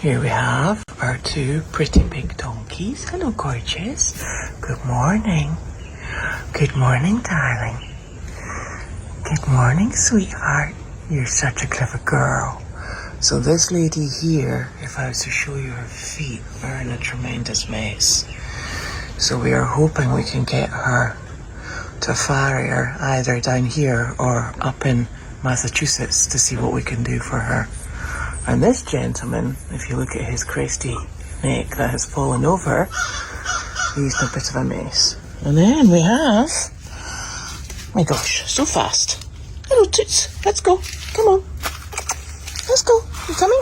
Here we have our two pretty big donkeys. Hello, gorgeous. Good morning. Good morning, darling. Good morning, sweetheart. You're such a clever girl. So this lady here, if I was to show you her feet, are in a tremendous mess. So we are hoping we can get her to a farrier either down here or up in Massachusetts to see what we can do for her. And this gentleman, if you look at his cresty neck that has fallen over, he's in a bit of a mess. And then we have, my gosh, so fast. Hello, Toots. Let's go. Come on. Let's go. You coming?